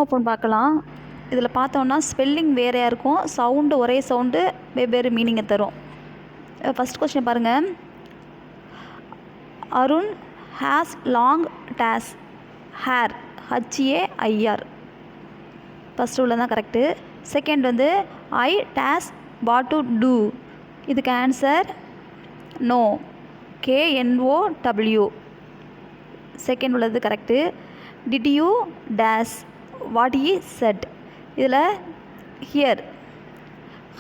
Open பார்க்கலாம். இதில் பார்த்தோன்னா ஸ்பெல்லிங் வேறையாக இருக்கும், சவுண்டு ஒரே சவுண்டு வெவ்வேறு மீனிங்கை தரும். ஃபஸ்ட் கொஸ்டின் பாருங்கள். Arun has long days hair HAIR. First உள்ள தான் கரெக்டு. செகண்ட் வந்து ஐ டேஸ் வாட் டு டூ. இதுக்கு ஆன்சர் நோ, KNOW. செகண்ட் உள்ளது correct. Did you days what he said. இதில் ஹியர்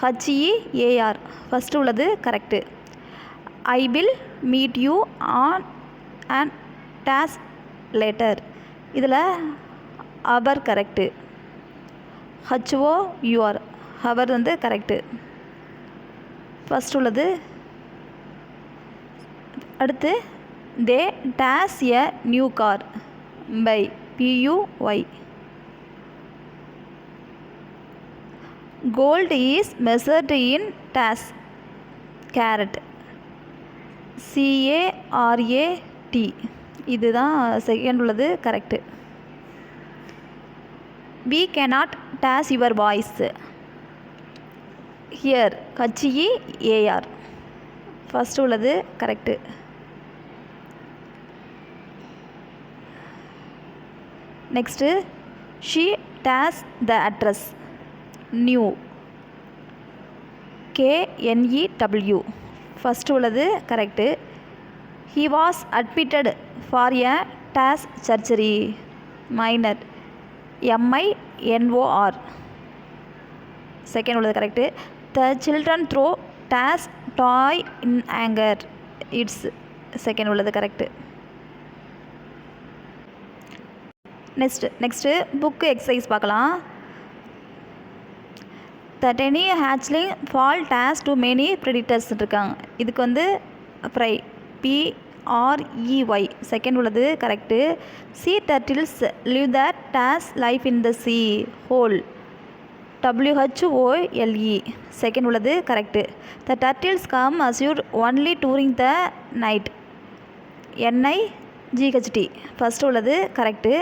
HEAR. ஃபஸ்ட்டு உள்ளது correct. I will meet you on and days later. இதில் அவர் correct. HOUR அவர் வந்து correct. First உள்ளது. அடுத்து they dash a new car buy PUY. Gold is measured in dash carat CARAT. இதுதான் second உள்ளது correct. we cannot dash your voice hear HEAR. First உள்ளது correct. Next she dash the address knew KNEW. First உள்ளது correct. He was admitted for a dash surgery minor MINOR. Second உள்ளது correct. The children throw dash toy in anger its. Second உள்ளது correct. Next book exercise பார்க்கலாம். த டெனி hatchling fall dash to many predators இருக்காங்க. இதுக்கு வந்து prey PREY. Second உள்ளது correct. Sea turtles live the dash life in the sea whole WHOLE. Second உள்ளது correct. The turtles come ashore only during the night NIGHT. First உள்ளது correct.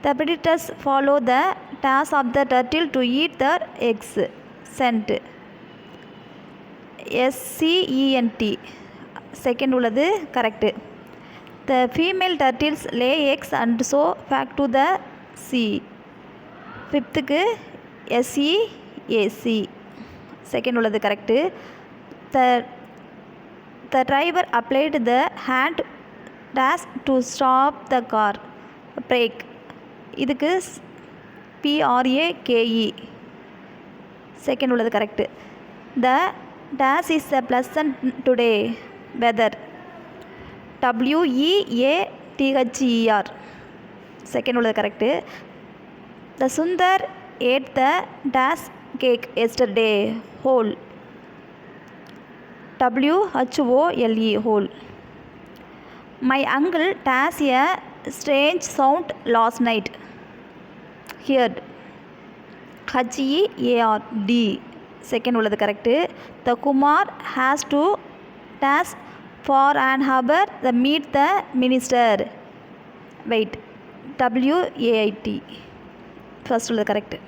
The predators follow the task of the turtle to eat their eggs scent SCENT. Second உள்ளது correct. The female turtles lay eggs and go back to the sea. ஃபிஃப்த்துக்கு SEAC. Second உள்ளது correct. The driver applied the hand dash to stop the car brake. இதுக்கு PRAKE. Second உள்ளது correct. The dash is a pleasant today weather WEATHER. Second உள்ளது correct. The Sundar ate the dash cake yesterday whole WHOLE whole. My uncle dash a strange sound last night heard HEARD. Second உள்ளது correct. The Kumar has to days for an hour the meet the minister wait WAIT. First உள்ளது correct.